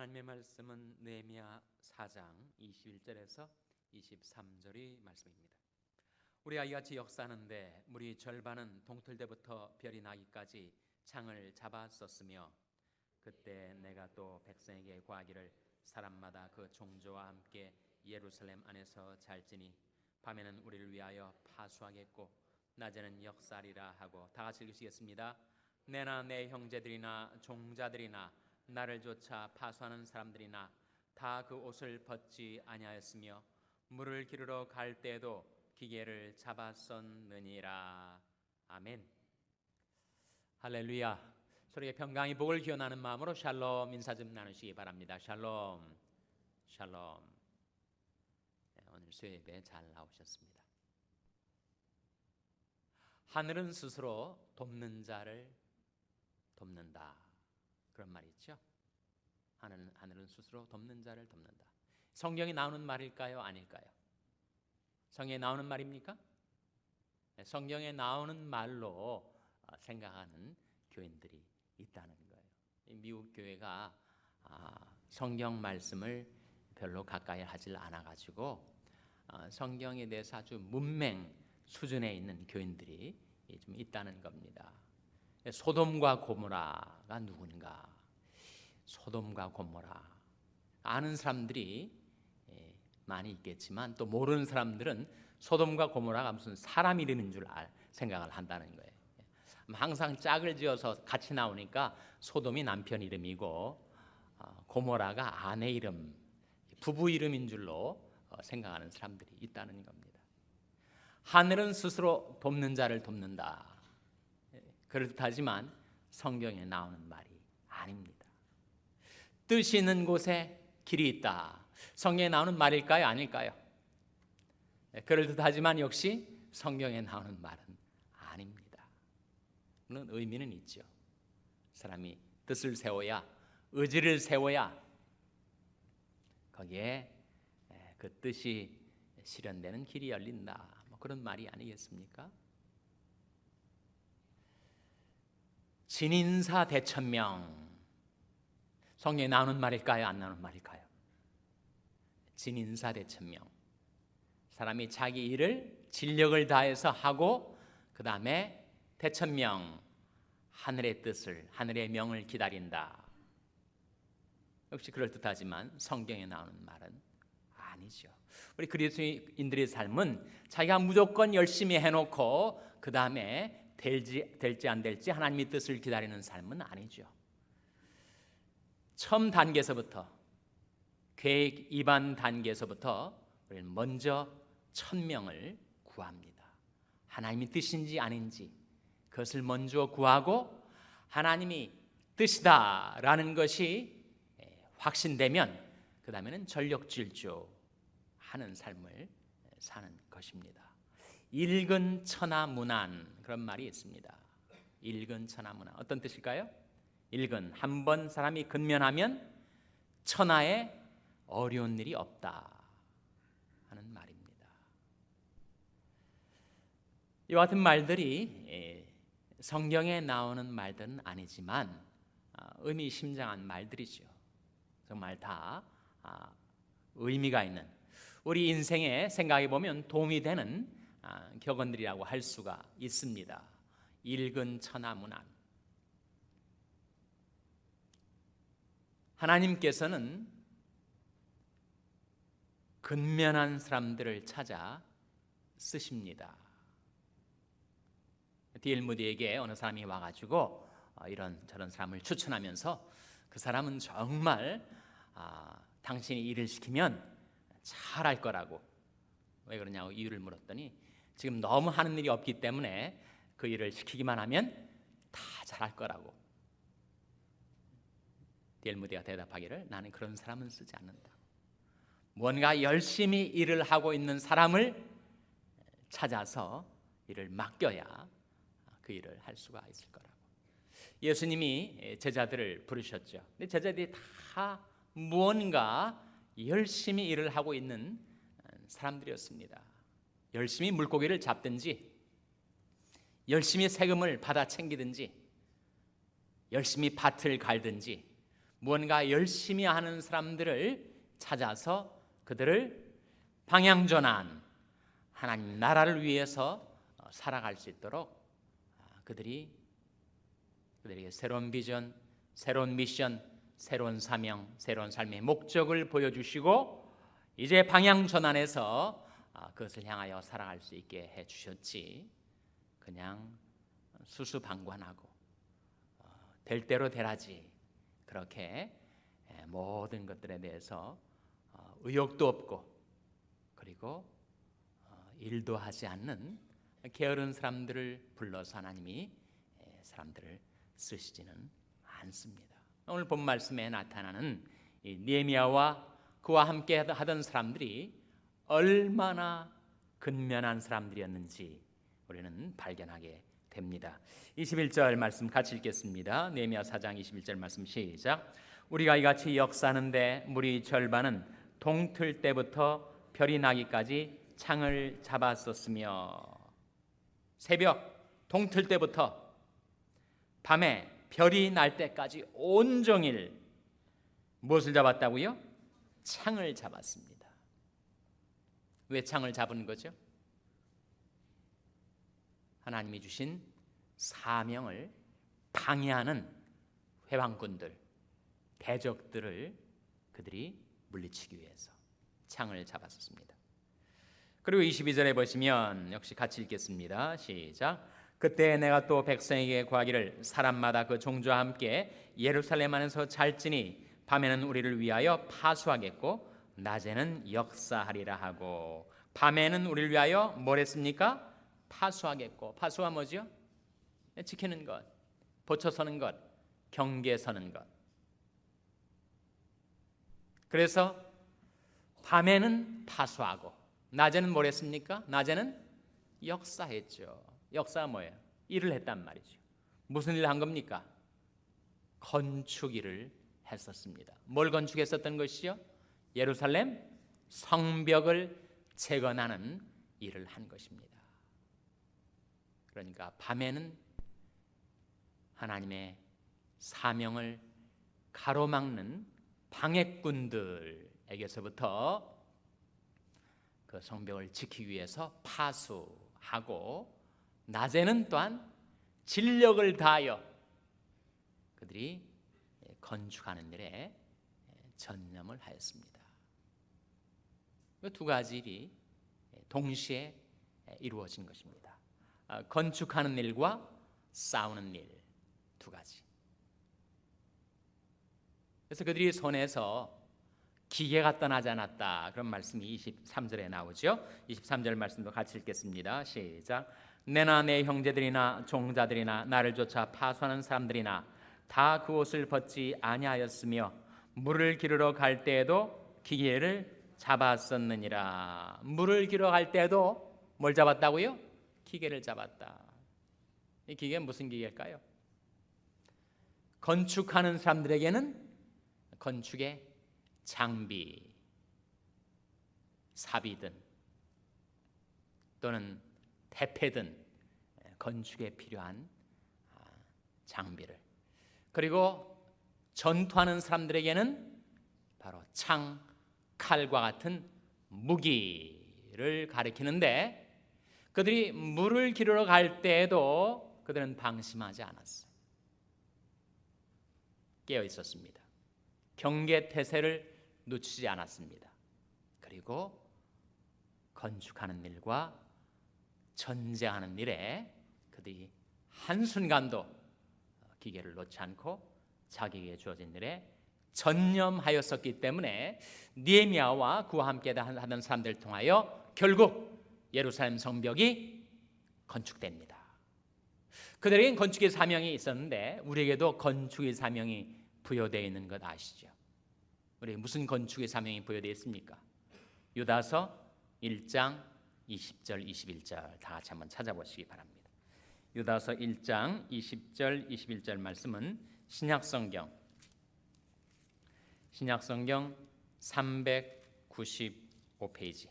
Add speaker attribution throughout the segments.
Speaker 1: 하나님의 말씀은 느헤미야 4장 21절에서 23절의 말씀입니다. 우리가 이같이 역사하는데 무리 절반은 동틀때부터 별이 나기까지 창을 잡았었으며 그때 내가 또 백성에게 구하기를 사람마다 그 종조와 함께 예루살렘 안에서 잘지니 밤에는 우리를 위하여 파수하겠고 낮에는 역사하리라 하고. 다 같이 읽으시겠습니다. 내나 내 형제들이나 종자들이나 나를 쫓아 파수하는 사람들이나 다 그 옷을 벗지 아니하였으며 물을 기르러 갈 때에도 기계를 잡았었느니라. 아멘. 할렐루야. 서로에게 평강의 복을 기원하는 마음으로 샬롬 인사 좀 나누시기 바랍니다. 샬롬. 샬롬. 네, 오늘 수요예배 잘 나오셨습니다. 하늘은 스스로 돕는 자를 돕는다, 그런 말이 있죠. 하늘은 스스로 돕는 자를 돕는다. 성경에 나오는 말일까요? 아닐까요? 성경에 나오는 말입니까? 성경에 나오는 말로 생각하는 교인들이 있다는 거예요. 미국 교회가 성경 말씀을 별로 가까이 하질 않아가지고 성경에 대해서 아주 문맹 수준에 있는 교인들이 좀 있다는 겁니다. 소돔과 고모라가 누군가? 소돔과 고모라 아는 사람들이 많이 있겠지만 또 모르는 사람들은 소돔과 고모라가 무슨 사람 이름인 줄 생각을 한다는 거예요. 항상 짝을 지어서 같이 나오니까 소돔이 남편 이름이고 고모라가 아내 이름, 부부 이름인 줄로 생각하는 사람들이 있다는 겁니다. 하늘은 스스로 돕는 자를 돕는다, 그렇다지만 성경에 나오는 말이 아닙니다. 뜻이 있는 곳에 길이 있다, 성경에 나오는 말일까요? 아닐까요? 그럴듯하지만 역시 성경에 나오는 말은 아닙니다. 물론 의미는 있죠. 사람이 뜻을 세워야, 의지를 세워야 거기에 그 뜻이 실현되는 길이 열린다, 뭐 그런 말이 아니겠습니까? 진인사 대천명, 성경에 나오는 말일까요? 안 나오는 말일까요? 진인사 대천명, 사람이 자기 일을 진력을 다해서 하고 그 다음에 대천명, 하늘의 뜻을, 하늘의 명을 기다린다. 역시 그럴듯하지만 성경에 나오는 말은 아니죠. 우리 그리스도인들의 삶은 자기가 무조건 열심히 해놓고 그 다음에 될지 안 될지 하나님의 뜻을 기다리는 삶은 아니죠. 처음 단계에서부터, 계획 입안 단계에서부터 우리는 먼저 천명을 구합니다. 하나님의 뜻인지 아닌지 그것을 먼저 구하고 하나님이 뜻이다라는 것이 확신되면 그 다음에는 전력질주하는 삶을 사는 것입니다. 일근천하문안, 그런 말이 있습니다. 일근천하문안, 어떤 뜻일까요? 일근, 한 번 사람이 근면하면 천하에 어려운 일이 없다 하는 말입니다. 이와 같은 말들이 성경에 나오는 말들은 아니지만 의미심장한 말들이죠. 정말 다 의미가 있는, 우리 인생에 생각해 보면 도움이 되는 격언들이라고 할 수가 있습니다. 일근천하문안. 하나님께서는 근면한 사람들을 찾아 쓰십니다. D.L. 무디에게 어느 사람이 와가지고 이런 저런 사람을 추천하면서 그 사람은 정말 당신이 일을 시키면 잘할 거라고. 왜 그러냐고 이유를 물었더니 지금 너무 하는 일이 없기 때문에 그 일을 시키기만 하면 다 잘할 거라고. D.L. 무디가 대답하기를 나는 그런 사람은 쓰지 않는다. 뭔가 열심히 일을 하고 있는 사람을 찾아서 일을 맡겨야 그 일을 할 수가 있을 거라고. 예수님이 제자들을 부르셨죠. 근데 제자들이 다 무언가 열심히 일을 하고 있는 사람들이었습니다. 열심히 물고기를 잡든지, 열심히 세금을 받아 챙기든지, 열심히 밭을 갈든지, 무언가 열심히 하는 사람들을 찾아서 그들을 방향전환, 하나님 나라를 위해서 살아갈 수 있도록 그들에게 새로운 비전, 새로운 미션, 새로운 사명, 새로운 삶의 목적을 보여주시고 이제 방향전환해서 그것을 향하여 살아갈 수 있게 해주셨지, 그냥 수수방관하고 될 대로 되라지 그렇게 모든 것들에 대해서 의욕도 없고 그리고 일도 하지 않는 게으른 사람들을 불러서 하나님이 사람들을 쓰시지는 않습니다. 오늘 본 말씀에 나타나는 이 느헤미야와 그와 함께 하던 사람들이 얼마나 근면한 사람들이었는지 우리는 발견하게 됩니다. 21절 말씀 같이 읽겠습니다. 느헤미야 4장 21절 말씀 시작. 우리가 이같이 역사하는데 무리 절반은 동틀 때부터 별이 나기까지 창을 잡았었으며, 새벽 동틀 때부터 밤에 별이 날 때까지 온종일 무엇을 잡았다고요? 창을 잡았습니다. 왜 창을 잡은 거죠? 하나님이 주신 사명을 방해하는 회방꾼들, 대적들을 그들이 물리치기 위해서 창을 잡았습니다. 그리고 22절에 보시면 역시 같이 읽겠습니다. 시작. 그때 내가 또 백성에게 구하기를 사람마다 그 종주와 함께 예루살렘 안에서 잘지니 밤에는 우리를 위하여 파수하겠고 낮에는 역사하리라 하고. 밤에는 우리를 위하여 뭘 했습니까? 파수하겠고. 파수가 뭐죠? 지키는 것, 보초서는 것, 경계 서는 것. 그래서 밤에는 파수하고 낮에는 뭘 했습니까? 낮에는 역사했죠. 역사가 뭐예요? 일을 했단 말이죠. 무슨 일을 한 겁니까? 건축 일을 했었습니다. 뭘 건축했었던 것이요? 예루살렘 성벽을 재건하는 일을 한 것입니다. 그러니까 밤에는 하나님의 사명을 가로막는 방해꾼들에게서부터 그 성벽을 지키기 위해서 파수하고, 낮에는 또한 진력을 다하여 그들이 건축하는 일에 전념을 하였습니다. 그 두 가지 일이 동시에 이루어진 것입니다. 건축하는 일과 싸우는 일, 두 가지. 그래서 그들이 손에서 기계가 떠나지 않았다, 그런 말씀이 23절에 나오죠. 23절 말씀도 같이 읽겠습니다. 시작. 내나 내 형제들이나 종자들이나 나를 쫓아 파수하는 사람들이나 다 그 옷을 벗지 아니하였으며 물을 기르러 갈 때에도 기계를 잡았었느니라. 물을 기르러 갈 때에도 뭘 잡았다고요? 기계를 잡았다. 이 기계는 무슨 기계일까요? 건축하는 사람들에게는 건축의 장비, 삽이든 또는 대패든 건축에 필요한 장비를, 그리고 전투하는 사람들에게는 바로 창, 칼과 같은 무기를 가리키는데, 그들이 물을 기르러 갈 때에도 그들은 방심하지 않았어요. 깨어 있었습니다. 경계태세를 놓치지 않았습니다. 그리고 건축하는 일과 전쟁하는 일에 그들이 한순간도 기계를 놓지 않고 자기에게 주어진 일에 전념하였었기 때문에 느헤미야와 그와 함께 하던 사람들을 통하여 결국 예루살렘 성벽이 건축됩니다. 그들에겐 건축의 사명이 있었는데 우리에게도 건축의 사명이 부여되어 있는 것 아시죠? 우리 무슨 건축의 사명이 부여되어 있습니까? 유다서 1장 20절 21절 다 같이 한번 찾아보시기 바랍니다. 유다서 1장 20절 21절 말씀은 신약성경 395페이지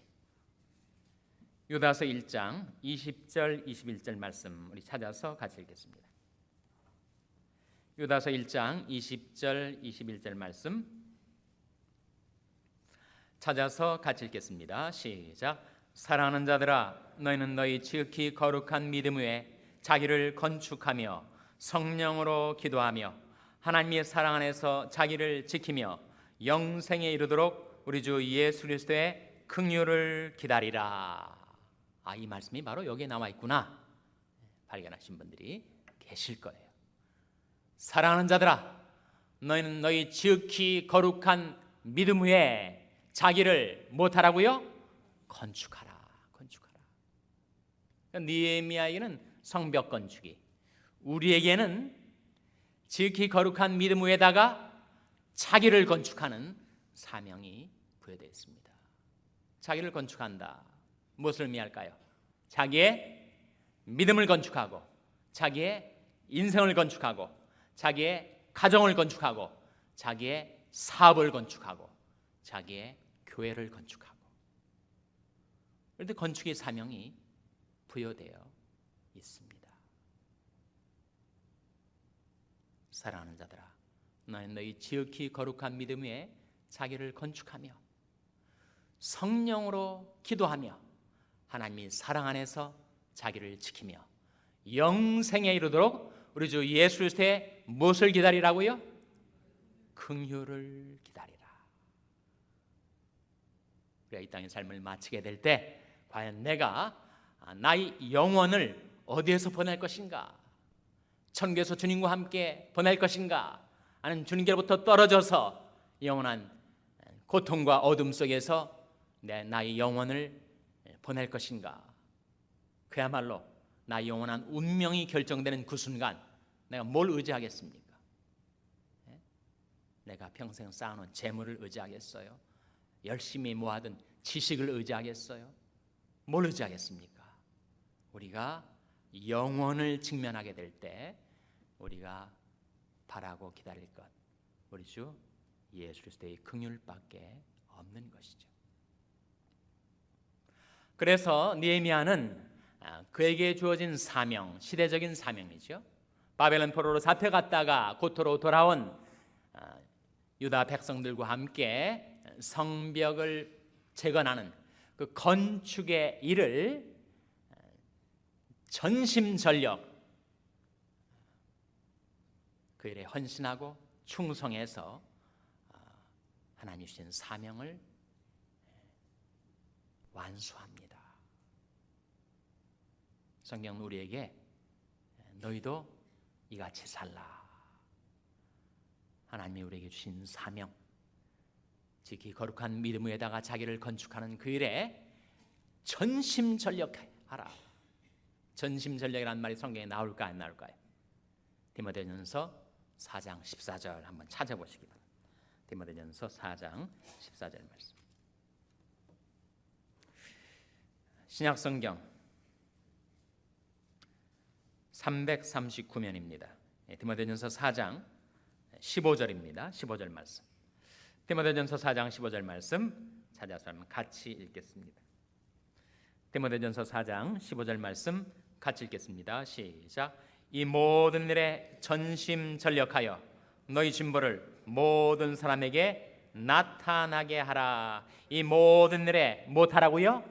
Speaker 1: 유다서 1장 20절 21절 말씀 우리 찾아서 같이 읽겠습니다. 유다서 1장 20절 21절 말씀 찾아서 같이 읽겠습니다. 시작. 사랑하는 자들아, 너희는 너희 지극히 거룩한 믿음 위에 자기를 건축하며 성령으로 기도하며 하나님의 사랑 안에서 자기를 지키며 영생에 이르도록 우리 주 예수 그리스도의 긍휼을 기다리라. 이 말씀이 바로 여기에 나와 있구나 발견하신 분들이 계실 거예요. 사랑하는 자들아, 너희는 너희 지극히 거룩한 믿음 위에 자기를 못하라고요? 건축하라. 느헤미야에게는 성벽 건축이, 우리에게는 지극히 거룩한 믿음 위에다가 자기를 건축하는 사명이 부여되어 있습니다. 자기를 건축한다. 무엇을 의미할까요? 자기의 믿음을 건축하고, 자기의 인생을 건축하고, 자기의 가정을 건축하고, 자기의 사업을 건축하고, 자기의 교회를 건축하고. 그런데 건축의 사명이 부여되어 있습니다. 사랑하는 자들아, 너희는 너희 지극히 거룩한 믿음 위에 자기를 건축하며 성령으로 기도하며 하나님의 사랑 안에서 자기를 지키며 영생에 이르도록 우리 주 예수 그리스도의 무엇을 기다리라고요? 긍휼을 기다리라. 우리가 이 땅의 삶을 마치게 될 때 과연 내가 나의 영혼을 어디에서 보낼 것인가? 천국에서 주님과 함께 보낼 것인가? 아니면 주님께로부터 떨어져서 영원한 고통과 어둠 속에서 나의 영혼을 보낼 것인가? 그야말로 나의 영원한 운명이 결정되는 그 순간 내가 뭘 의지하겠습니까? 내가 평생 쌓아놓은 재물을 의지하겠어요? 열심히 모아둔 지식을 의지하겠어요? 뭘 의지하겠습니까? 우리가 영원을 직면하게 될 때 우리가 바라고 기다릴 것, 우리 주 예수 그리스도의 긍휼밖에 없는 것이죠. 그래서 느헤미야는 그에게 주어진 사명, 시대적인 사명이죠. 바벨론 포로로 잡혀갔다가 고토로 돌아온 유다 백성들과 함께 성벽을 재건하는 그 건축의 일을 전심전력 그 일에 헌신하고 충성해서 하나님 주신 사명을 완수합니다. 성경은 우리에게 너희도 이같이 살라. 하나님이 우리에게 주신 사명, 지극히 거룩한 믿음 위에다가 자기를 건축하는 그 일에 전심전력하라. 전심전력이라는 말이 성경에 나올까 안 나올까요? 디모데전서 4장 14절 한번 찾아보시기 바랍니다. 디모데전서 4장 14절 말씀. 신약성경 339면입니다. 디모데전서 4장 15절입니다. 15절 말씀. 디모데전서 4장 15절 말씀 찾아서 한번 같이 읽겠습니다. 디모데전서 4장 15절 말씀 같이 읽겠습니다. 시작. 이 모든 일에 전심전력하여 너희 진보를 모든 사람에게 나타나게 하라. 이 모든 일에 못하라고요?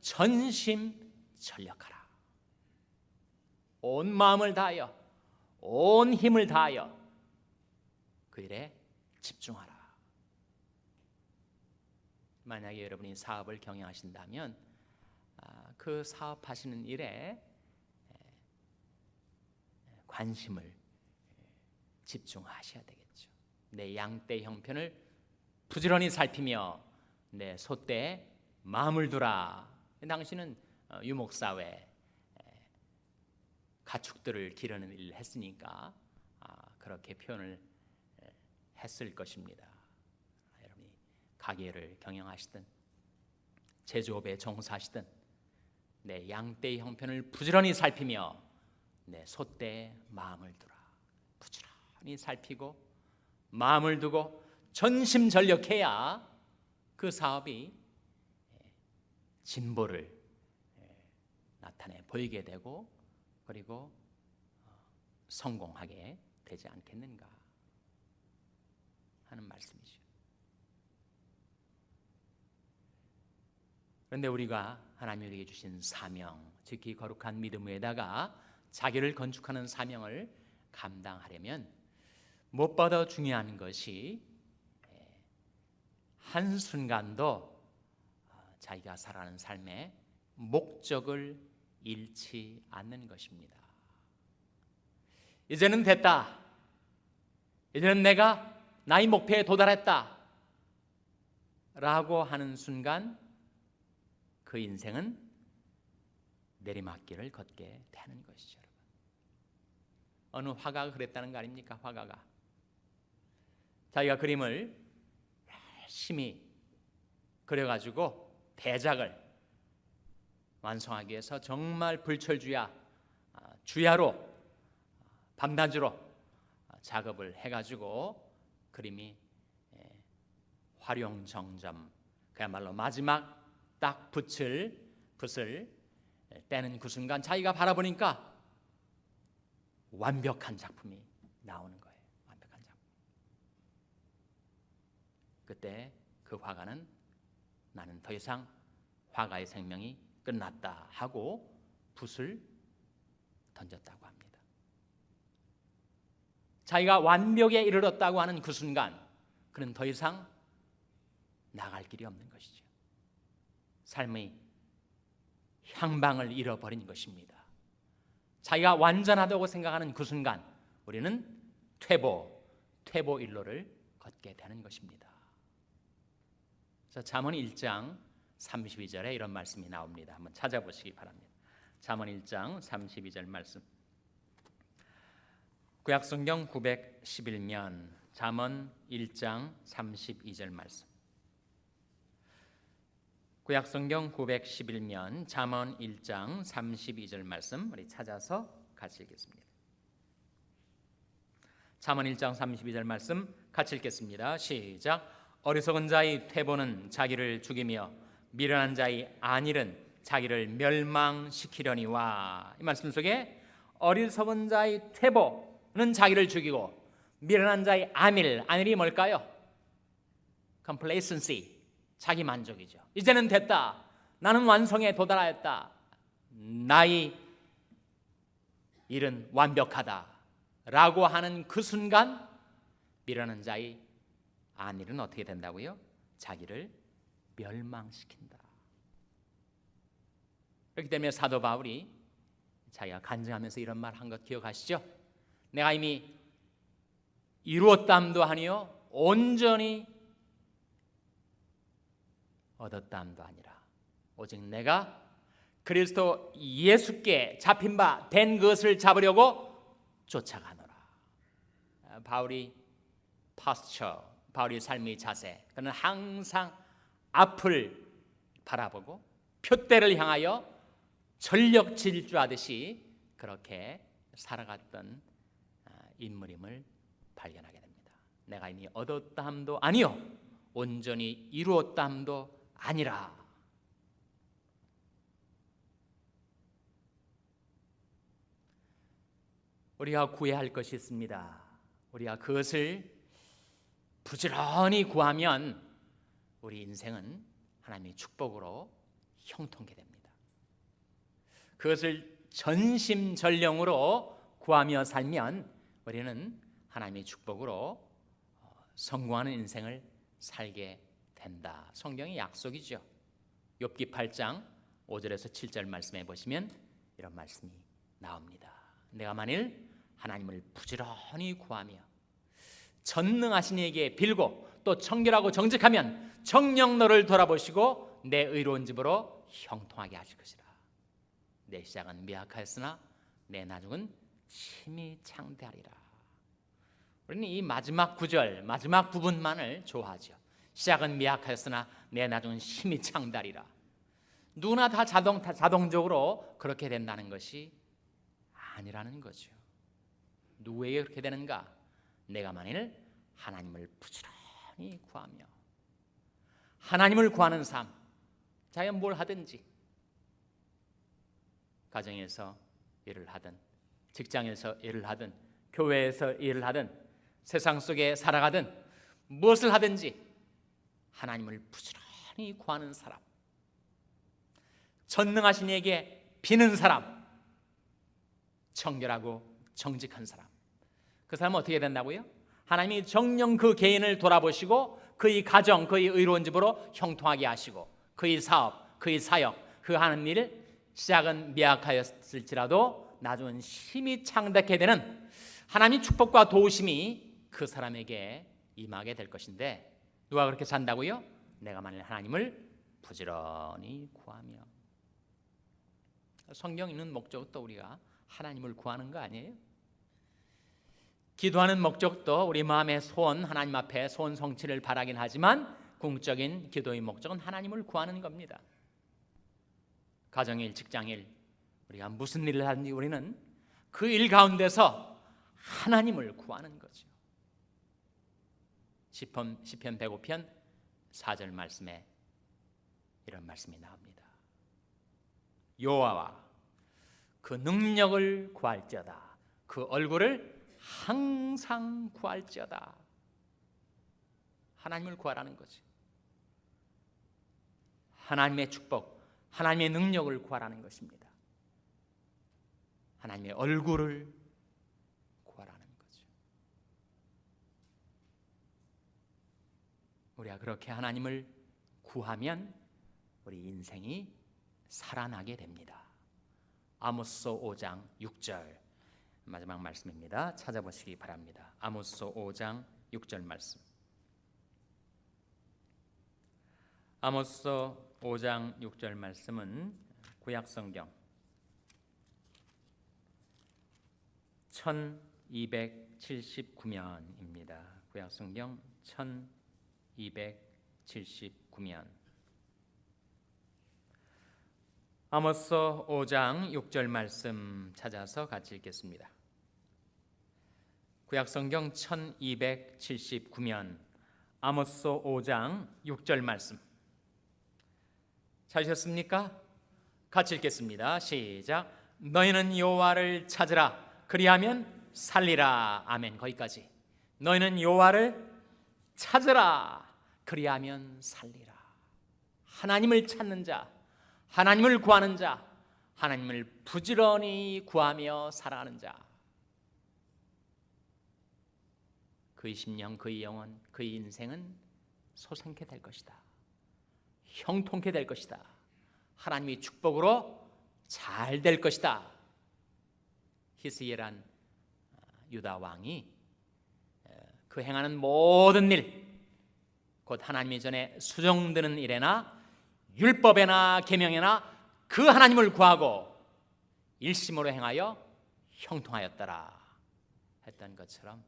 Speaker 1: 전심전력하라. 온 마음을 다하여 온 힘을 다하여 그 일에 집중하라. 만약에 여러분이 사업을 경영하신다면 그 사업하시는 일에 관심을 집중하셔야 되겠죠. 내 양떼 형편을 부지런히 살피며 내 소떼에 마음을 두라. 당신은 유목사회 가축들을 기르는 일을 했으니까 그렇게 표현을 했을 것입니다. 여러분이 가게를 경영하시든 제조업에 종사하시든 내 양떼의 형편을 부지런히 살피며 내 소떼에 마음을 두라. 부지런히 살피고 마음을 두고 전심전력해야 그 사업이 진보를 나타내 보이게 되고 그리고 성공하게 되지 않겠는가 하는 말씀이죠. 그런데 우리가 하나님이 우리에게 주신 사명, 특히 거룩한 믿음 위에다가 자기를 건축하는 사명을 감당하려면 무엇보다 중요한 것이 한순간도 자기가 살아가는 삶의 목적을 잃지 않는 것입니다. 이제는 됐다. 이제는 내가 나의 목표에 도달했다. 라고 하는 순간 그 인생은 내리막길을 걷게 되는 것이죠. 여러분. 어느 화가가 그랬다는 거 아닙니까? 화가가 자기가 그림을 열심히 그려가지고 대작을 완성하기 위해서 정말 불철주야 주야로 밤낮으로 작업을 해가지고 그림이 활용정점, 그야말로 마지막 딱 붓을 떼는 그 순간 자기가 바라보니까 완벽한 작품이 나오는 거예요. 완벽한 작품. 그때 그 화가는 나는 더 이상 화가의 생명이 끝났다 하고 붓을 던졌다고 합니다. 자기가 완벽에 이르렀다고 하는 그 순간 그는 더 이상 나갈 길이 없는 것이죠. 삶의 향방을 잃어버린 것입니다. 자기가 완전하다고 생각하는 그 순간 우리는 퇴보 일로를 걷게 되는 것입니다. 그래서 잠언 1장 32절에 이런 말씀이 나옵니다. 한번 찾아보시기 바랍니다. 잠언 1장 32절 말씀. 구약성경 911면 잠언 1장 32절 말씀. 구약성경 911면 잠언 1장 32절 말씀 우리 찾아서 같이 읽겠습니다. 잠언 1장 32절 말씀 같이 읽겠습니다. 시작. 어리석은 자의 퇴보는 자기를 죽이며 미련한 자의 안일은 자기를 멸망시키려니와. 이 말씀 속에 어리석은 자의 퇴보는 자기를 죽이고 미련한 자의 안일이 뭘까요? complacency, 자기 만족이죠. 이제는 됐다. 나는 완성에 도달하였다. 나의 일은 완벽하다 라고 하는 그 순간 미련한 자의 안일은 어떻게 된다고요? 자기를 멸망시킨다. 그렇기 때문에 사도 바울이 자기가 간증하면서 이런 말 한 것 기억하시죠? 내가 이미 이루었다함도 아니요 온전히 얻었다함도 아니라 오직 내가 그리스도 예수께 잡힌 바 된 것을 잡으려고 쫓아가노라. 바울이 바울의 삶의 자세, 그는 항상 앞을 바라보고 표대를 향하여 전력 질주하듯이 그렇게 살아갔던 인물임을 발견하게 됩니다. 내가 이미 얻었다함도 아니요 온전히 이루었다함도 아니라. 우리가 구해야 할 것이 있습니다. 우리가 그것을 부지런히 구하면 우리 인생은 하나님의 축복으로 형통하게 됩니다. 그것을 전심전령으로 구하며 살면 우리는 하나님의 축복으로 성공하는 인생을 살게 된다. 성경의 약속이죠. 욥기 8장 5절에서 7절 말씀해 보시면 이런 말씀이 나옵니다. 내가 만일 하나님을 부지런히 구하며 전능하신 이에게 빌고 또 청결하고 정직하면 정녕 너를 돌아보시고 내 의로운 집으로 형통하게 하실 것이라. 내 시작은 미약하였으나 내 나중은 심히 창대하리라. 우리는 이 마지막 구절, 마지막 부분만을 좋아하죠. 시작은 미약하였으나 내 나중은 심히 창대하리라. 누구나 다 자동적으로 그렇게 된다는 것이 아니라는 거죠. 누구에게 그렇게 되는가? 내가 만일 하나님을 부지런히 구하며 하나님을 구하는 삶, 자기가 뭘 하든지 가정에서 일을 하든 직장에서 일을 하든 교회에서 일을 하든 세상 속에 살아가든 무엇을 하든지 하나님을 부지런히 구하는 사람, 전능하신 이에게 비는 사람, 청결하고 정직한 사람, 그 사람은 어떻게 된다고요? 하나님이 정녕 그 개인을 돌아보시고 그의 가정, 그의 의로운 집으로 형통하게 하시고 그의 사업, 그의 사역, 그 하는 일 시작은 미약하였을지라도 나중은 힘이 창대케 되는 하나님의 축복과 도우심이 그 사람에게 임하게 될 것인데, 누가 그렇게 산다고요? 내가 만일 하나님을 부지런히 구하며. 성경 읽는 목적도 우리가 하나님을 구하는 거 아니에요? 기도하는 목적도 우리 마음의 소원, 하나님 앞에 소원 성취를 바라긴 하지만 궁극적인 기도의 목적은 하나님을 구하는 겁니다. 가정일, 직장일, 우리가 무슨 일을 하든지 우리는 그 일 가운데서 하나님을 구하는 거죠. 시편 105편 4절 말씀에 이런 말씀이 나옵니다. 여호와와 그 능력을 구할지어다. 그 얼굴을 항상 구할지어다. 하나님을 구하라는 거지. 하나님의 축복, 하나님의 능력을 구하라는 것입니다. 하나님의 얼굴을 구하라는 거죠. 우리가 그렇게 하나님을 구하면 우리 인생이 살아나게 됩니다. 아모스 5장 6절 마지막 말씀입니다. 찾아보시기 바랍니다. 아모스 5장 6절 말씀. 아모스 5장 6절 말씀은 구약성경 1279면입니다. 구약성경 1279면. 아모스 5장 6절 말씀 찾아서 같이 읽겠습니다. 구약성경 1279면 아모스 5장 6절 말씀 찾으셨습니까? 같이 읽겠습니다. 시작. 너희는 여호와를 찾으라. 그리하면 살리라. 아멘. 거기까지. 너희는 여호와를 찾으라. 그리하면 살리라. 하나님을 찾는 자, 하나님을 구하는 자, 하나님을 부지런히 구하며 살아가는 자, 그의 심령, 그의 영혼, 그의 인생은 소생케 될 것이다. 형통케 될 것이다. 하나님의 축복으로 잘 될 것이다. 히스기야란 유다 왕이 그 행하는 모든 일, 곧 하나님의 전에 수정되는 일에나 율법에나 계명에나 그 하나님을 구하고 일심으로 행하여 형통하였더라 했던 것처럼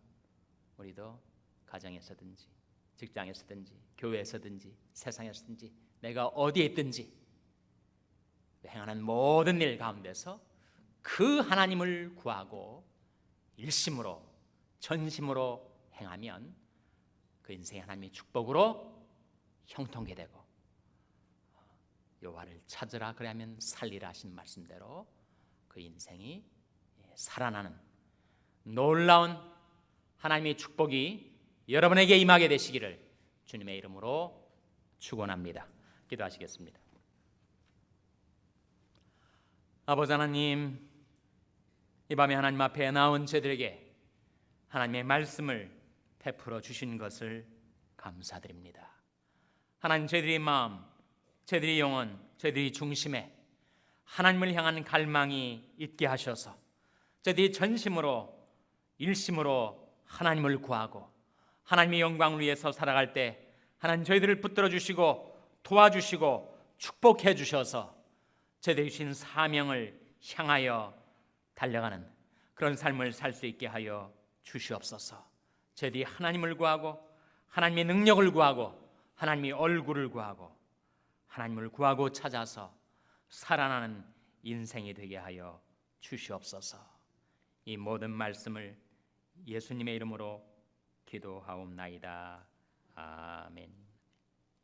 Speaker 1: 우리도 가정에서든지 직장에서든지 교회에서든지 세상에서든지 내가 어디에 있든지 행하는 모든 일 가운데서 그 하나님을 구하고 일심으로 전심으로 행하면 그 인생이 하나님의 축복으로 형통케 되고, 여호와를 찾으라 그러면 살리라 하신 말씀대로 그 인생이 살아나는 놀라운 하나님의 축복이 여러분에게 임하게 되시기를 주님의 이름으로 축원합니다. 기도하시겠습니다. 아버지 하나님, 이 밤에 하나님 앞에 나온 저들에게 하나님의 말씀을 베풀어 주신 것을 감사드립니다. 하나님, 저희들의 마음, 저희들의 영혼, 저희들의 중심에 하나님을 향한 갈망이 있게 하셔서 저희들이 전심으로 일심으로 하나님을 구하고 하나님의 영광을 위해서 살아갈 때 하나님 저희들을 붙들어 주시고 도와주시고 축복해 주셔서 저희들이 주신 사명을 향하여 달려가는 그런 삶을 살 수 있게 하여 주시옵소서. 저희들이 하나님을 구하고 하나님의 능력을 구하고 하나님의 얼굴을 구하고 하나님을 구하고 찾아서 살아나는 인생이 되게 하여 주시옵소서. 이 모든 말씀을 예수님의 이름으로 기도하옵나이다. 아멘.